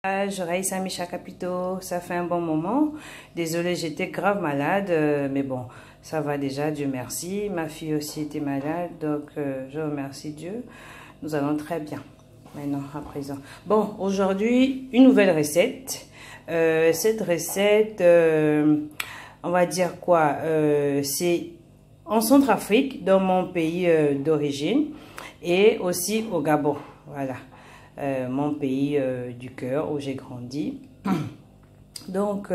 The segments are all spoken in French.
Raïssa Micha Capito, ça fait un bon moment. Désolée, j'étais grave malade, mais bon, ça va déjà, Dieu merci. Ma fille aussi était malade, donc je remercie Dieu. Nous allons très bien maintenant, à présent. Bon, aujourd'hui, une nouvelle recette. Cette recette, on va dire quoi, c'est en Centrafrique, dans mon pays d'origine, et aussi au Gabon, voilà. Mon pays du cœur où j'ai grandi. Donc,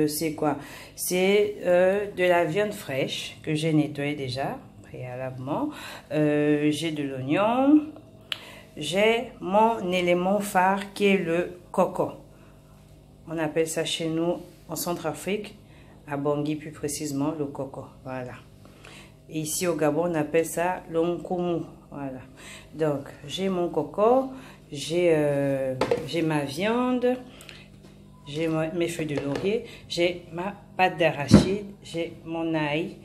c'est quoi? C'est de la viande fraîche que j'ai nettoyée déjà préalablement. J'ai de l'oignon. J'ai mon élément phare qui est le coco. On appelle ça chez nous en Centrafrique, à Bangui plus précisément, le coco. Voilà. Et ici au Gabon, on appelle ça l'onkumu. Voilà. Donc, j'ai mon coco. J'ai ma viande, j'ai mes feuilles de laurier, j'ai ma pâte d'arachide, j'ai mon ail,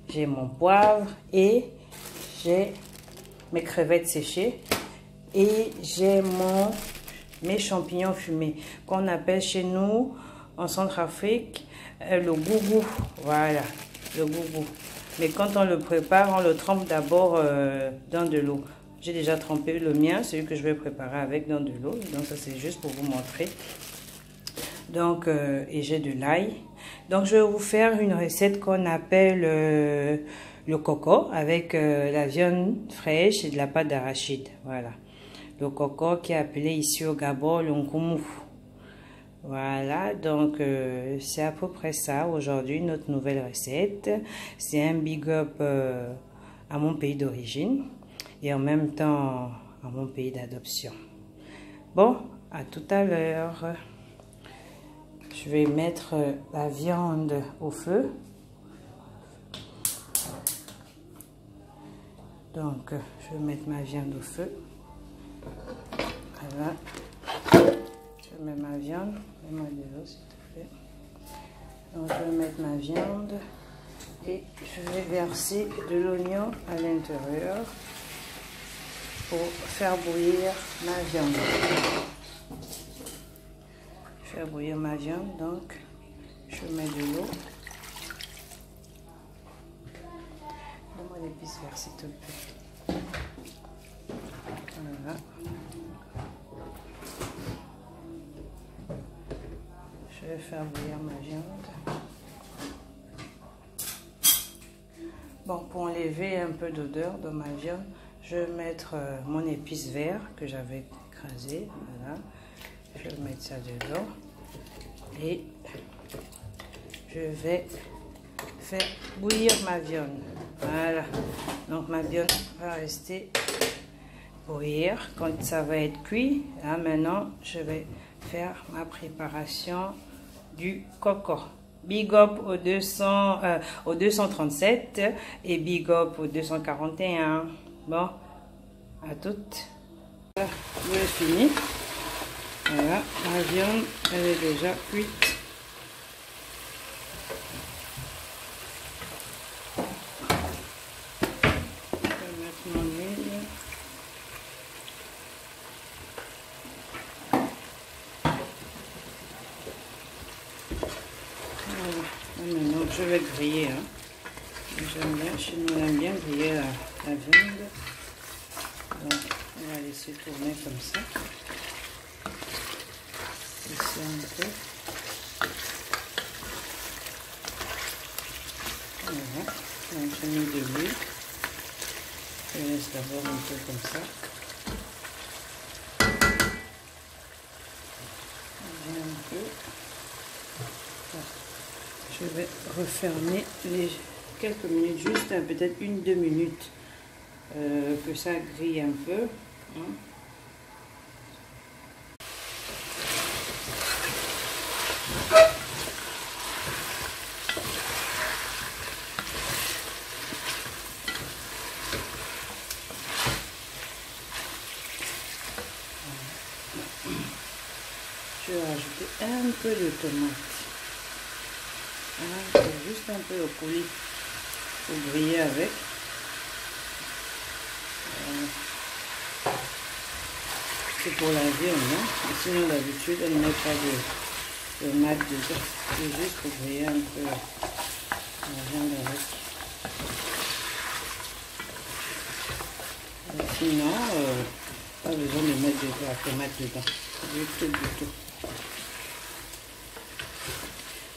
j'ai mon poivre et j'ai mes crevettes séchées et j'ai mes champignons fumés qu'on appelle chez nous en Centrafrique le gougou. Voilà, le gougou. Mais quand on le prépare, on le trempe d'abord dans de l'eau. J'ai déjà trempé le mien, celui que je vais préparer avec dans de l'eau. Donc ça c'est juste pour vous montrer. Donc, et j'ai de l'ail. Donc je vais vous faire une recette qu'on appelle le coco avec la viande fraîche et de la pâte d'arachide. Voilà. Le coco qui est appelé ici au Gabon le nkumu. Voilà, donc c'est à peu près ça aujourd'hui, notre nouvelle recette. C'est un big up à mon pays d'origine. Et en même temps à mon pays d'adoption. Bon, à tout à l'heure. Je vais mettre la viande au feu. Donc, je vais mettre ma viande au feu. Voilà. Je mets ma viande. Mets-moi de l'eau, s'il te plaît. Donc, je vais mettre ma viande. Et je vais verser de l'oignon à l'intérieur. Pour faire bouillir ma viande. Faire bouillir ma viande, donc je mets de l'eau. Donne-moi l'épice vert s'il te plaît. Voilà. Je vais faire bouillir ma viande. Bon, pour enlever un peu d'odeur dans ma viande, je vais mettre mon épice vert que j'avais écrasé. Voilà. Je vais mettre ça dedans. Et je vais faire bouillir ma viande. Voilà. Donc ma viande va rester bouillir. Quand ça va être cuit, là maintenant, je vais faire ma préparation du coco. Big up au 237 et big up au 241. Bon, à toutes. Je finis. Voilà, la viande, elle est déjà cuite. Je vais mettre mon huile. Voilà, maintenant je vais griller. Hein. J'aime bien, chez nous on aime bien griller la viande. Donc, on va laisser tourner comme ça. Ici un peu. Voilà. Donc, j'ai mis de l'huile. Je laisse d'abord un peu comme ça. Un peu. Je vais refermer les quelques minutes, juste peut-être 1-2 minutes. Que ça grille un peu. Hein. Je vais rajouter un peu de tomate. Juste un peu de coulis pour griller avec. c'est pour la viande, hein. Sinon d'habitude on ne met pas de mat dedans. C'est juste pour griller un peu la viande avec. Sinon, pas besoin de mettre de la tomate dedans. Du tout.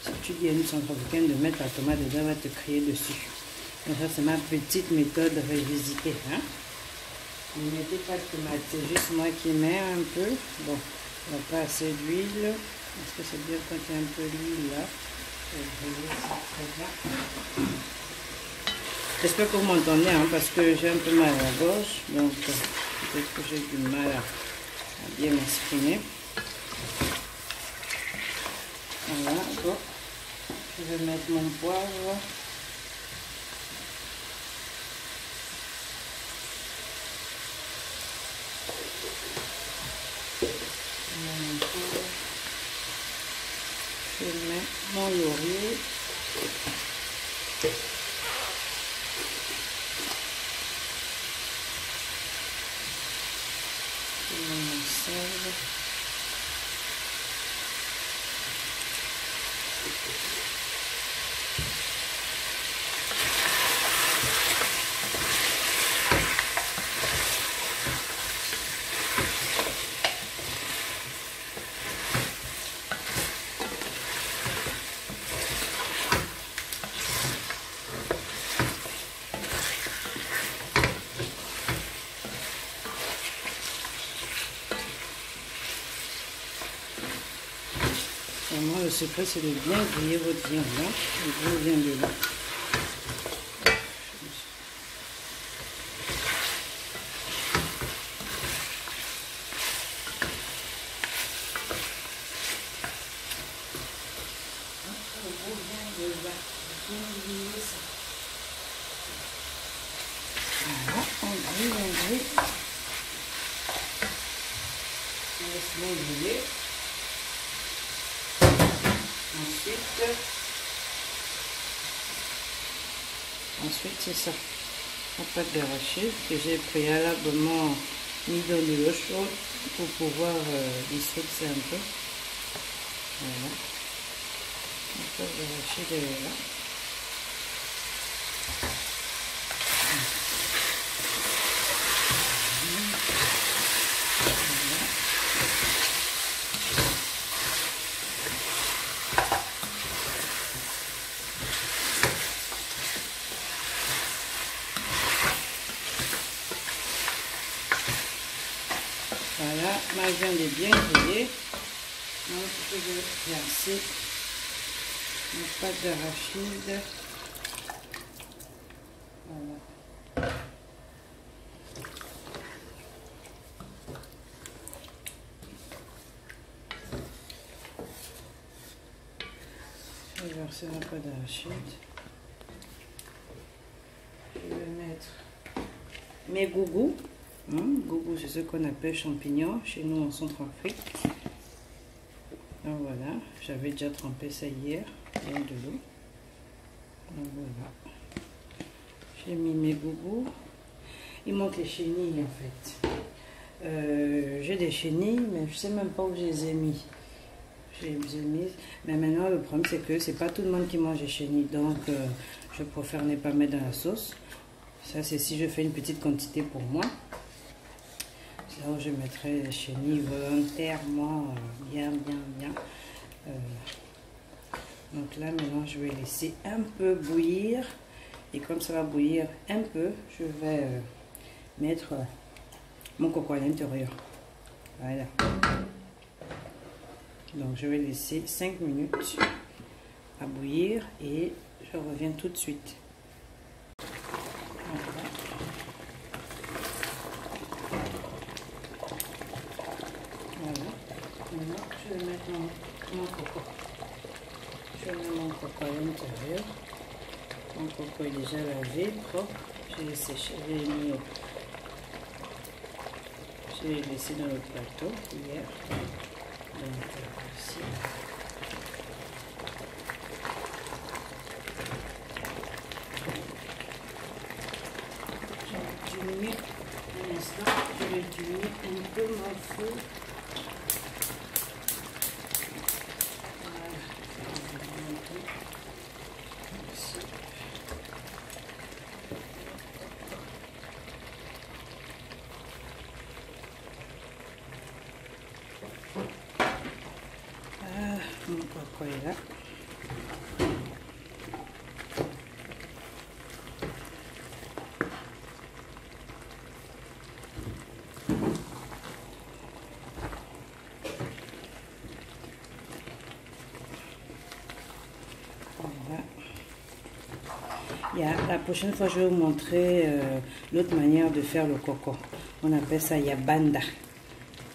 Si tu dis à une centrafricaine de mettre la tomate dedans, elle va te crier dessus. Donc ça c'est ma petite méthode revisitée. Hein? Ne mettez pas de tomate, c'est juste moi qui mets un peu. Bon, on n'a pas assez d'huile. Est-ce que c'est bien quand il y a un peu d'huile là? J'espère que vous m'entendez, hein, parce que j'ai un peu mal à la gorge. Donc peut-être que j'ai du mal à bien m'exprimer. Voilà, bon. Je vais mettre mon poivre. Je mets mon laurier. Je mets mon sel. Vraiment, le secret, c'est de bien griller votre viande. Hein. Le gros vient de là. Voilà, on grille. On laisse bien griller. Ensuite c'est ça, la pâte d'arachide que j'ai préalablement mis dans de l'eau chaude pour pouvoir dissoudre ça un peu. Voilà, la pâte d'arachide est là. Voilà, ma viande est bien grillée. Donc je vais verser ma pâte d'arachide. Voilà. Je vais verser ma pâte d'arachide. Je vais mettre mes gougous. Gougou, c'est ce qu'on appelle champignons chez nous en Centrafrique. Donc voilà, j'avais déjà trempé ça hier dans de l'eau. Donc voilà, j'ai mis mes gougous. Il manque les chenilles en fait. J'ai des chenilles, mais je sais même pas où je les ai mis. Je les ai mises. Mais maintenant le problème c'est que c'est pas tout le monde qui mange les chenilles, donc je préfère ne pas mettre dans la sauce. Ça c'est si je fais une petite quantité pour moi. Là où je mettrai les chenilles volontairement bien. Donc là maintenant je vais laisser un peu bouillir. Et comme ça va bouillir un peu, je vais mettre mon coco à l'intérieur. Voilà. Donc je vais laisser 5 minutes à bouillir et je reviens tout de suite. Voilà. Maintenant, je vais mettre mon coco. Je vais mettre mon coco à l'intérieur. Mon coco est déjà lavé, propre. Je l'ai séché, je l'ai laissé dans le plateau hier. Donc ici. Je vais diminuer un instant. Je vais diminuer un peu mon feu. feu. Mon coco est là. La prochaine fois, je vais vous montrer l'autre manière de faire le coco. On appelle ça yabanda.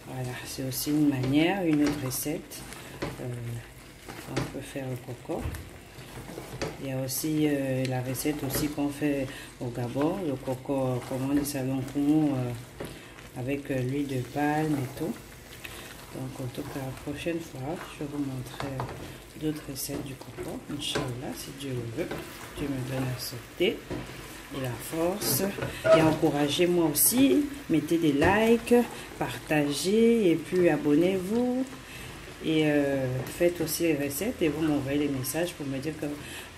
Voilà, c'est aussi une manière, une autre recette. On peut faire le coco. Il y a aussi la recette aussi qu'on fait au Gabon, le coco, comment on dit ça, avec l'huile de palme et tout. Donc en tout cas, la prochaine fois, je vais vous montrer d'autres recettes du coco. Inch'Allah, si Dieu le veut. Dieu me donne la santé et la force. Et encouragez-moi aussi. Mettez des likes, partagez et puis abonnez-vous. Et faites aussi les recettes et vous m'envoyez les messages pour me dire que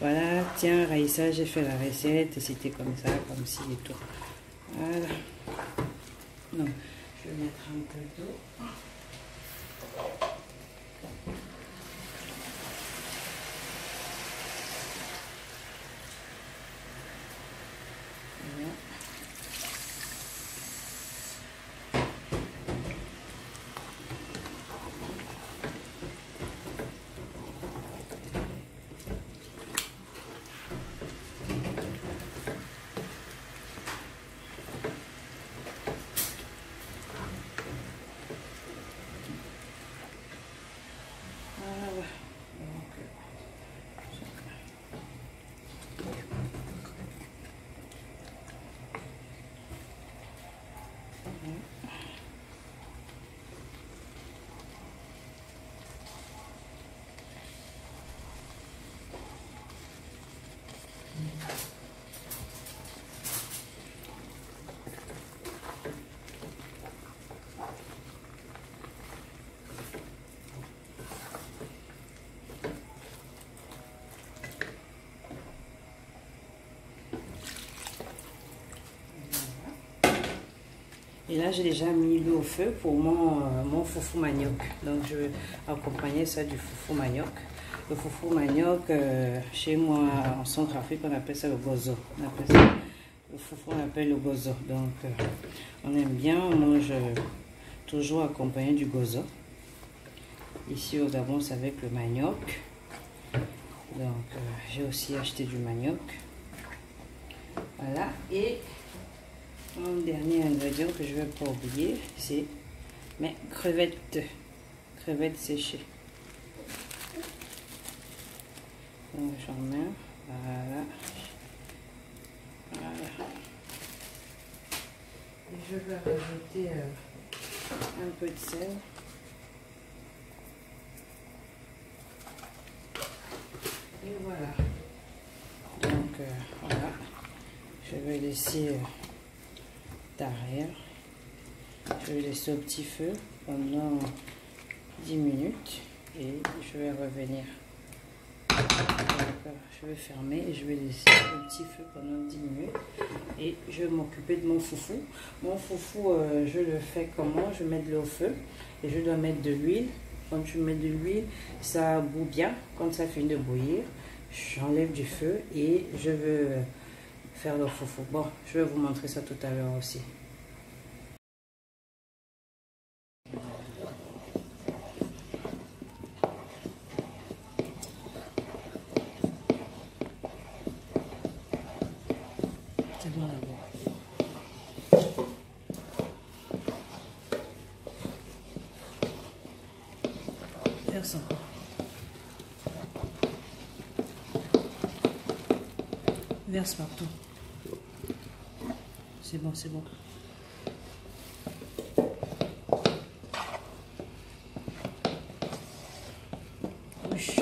voilà, tiens Raïssa, j'ai fait la recette et c'était comme ça, comme ci et tout. Voilà. Donc, je vais mettre un peu d'eau. Et là, j'ai déjà mis l'eau au feu pour mon foufou manioc. Donc, je vais accompagner ça du foufou manioc. Le foufou manioc, chez moi, en Centrafrique, on appelle ça le gozo. On appelle ça, le foufou, on appelle le gozo. Donc, on aime bien, on mange toujours accompagné du gozo. Ici, au Gabon, c'est avec le manioc. Donc, j'ai aussi acheté du manioc. Voilà. Et mon dernier ingrédient que je ne vais pas oublier, c'est mes crevettes séchées. Donc j'en mets, voilà. Et je vais rajouter un peu de sel. Et voilà. Donc voilà, je vais laisser derrière. Je vais laisser au petit feu pendant 10 minutes et je vais revenir. Je vais fermer et je vais laisser au petit feu pendant 10 minutes et je vais m'occuper de mon foufou. Mon foufou, je le fais comment? Je mets de l'eau au feu et je dois mettre de l'huile. Quand tu mets de l'huile, ça bout bien. Quand ça finit de bouillir, j'enlève du feu et je veux faire le foufou. Bon, je vais vous montrer ça tout à l'heure aussi. C'est bon d'abord. Verse encore. Verse partout. C'est bon, c'est bon. Ouch.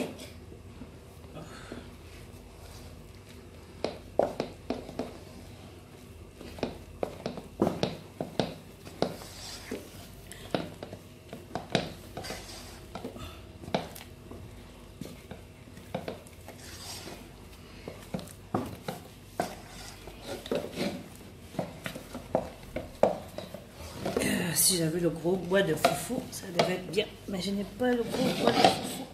si j'avais le gros bois de foufou, ça devait être bien. Mais je n'ai pas le gros bois de foufou.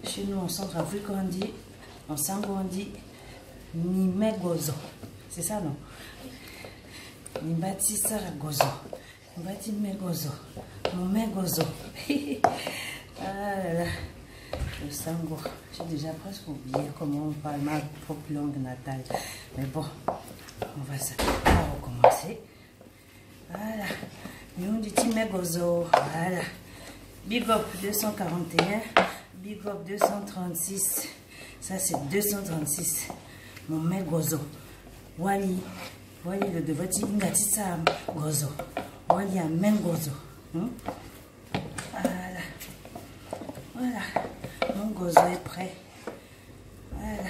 Chez nous, en Centrafrique, on dit, en Sango, on dit Nime Gozo. C'est ça, non? Nibati Sara Gozo. Nibati Me Gozo. Mon Gozo. Ah là là. Le Sango. J'ai déjà presque oublié comment on parle ma propre langue natale. Mais bon, on va recommencer. Voilà. Nous, on dit Me Gozo. Voilà. Big Up 241. Big Up 236. Ça, c'est 236. Mon mec Gozo. Wali. Wali le devati Ngatissa Gozo. Wali a même Gozo. Voilà. Voilà. Mon Gozo est prêt. Voilà.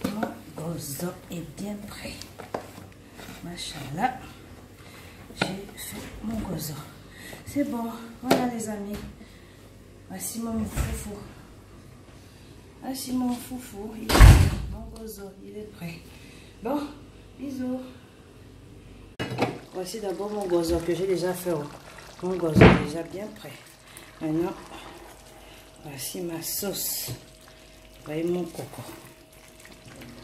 Mon Gozo est bien prêt. Machallah. J'ai fait mon Gozo. C'est bon. Voilà les amis. Voici mon foufou. Voici mon foufou. Il est prêt. Mon gozo, il est prêt. Bon, bisous. Voici d'abord mon gozo que j'ai déjà fait. Mon gozo est déjà bien prêt. Maintenant, voici ma sauce. Voyez mon coco.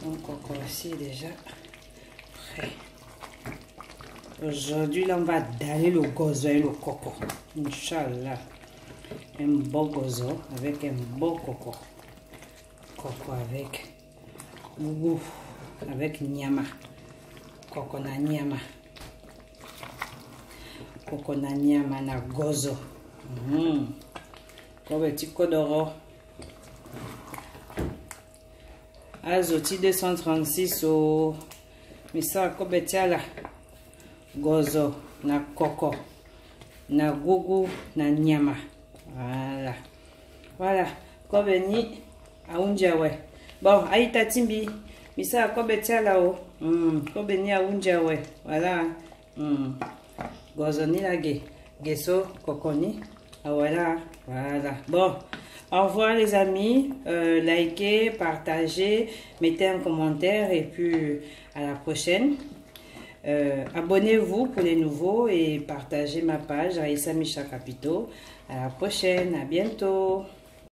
Mon coco aussi est déjà prêt. Aujourd'hui, là, on va daller le gozo et le coco. Inch'Allah. Un beau gozo avec un beau coco. Coco avec gougou, avec nyama. Coco na nyama. Coco na nyama na gozo. Comme petit kodoro. Azoti 236 au misa kobetiala. Gozo na coco. Na gougou na nyama. Voilà. Voilà. Kobeni aunjawe. Bon, aïta timbi. Misa kobetia là-haut. Kobeni aunjawe. Voilà. Gozoni lage. Gesso kokoni. Ah voilà. Voilà. Bon. Au revoir les amis. Likez, partagez, mettez un commentaire et puis à la prochaine. Abonnez-vous pour les nouveaux et partagez ma page Aïssa Micha Capito. À la prochaine, à bientôt.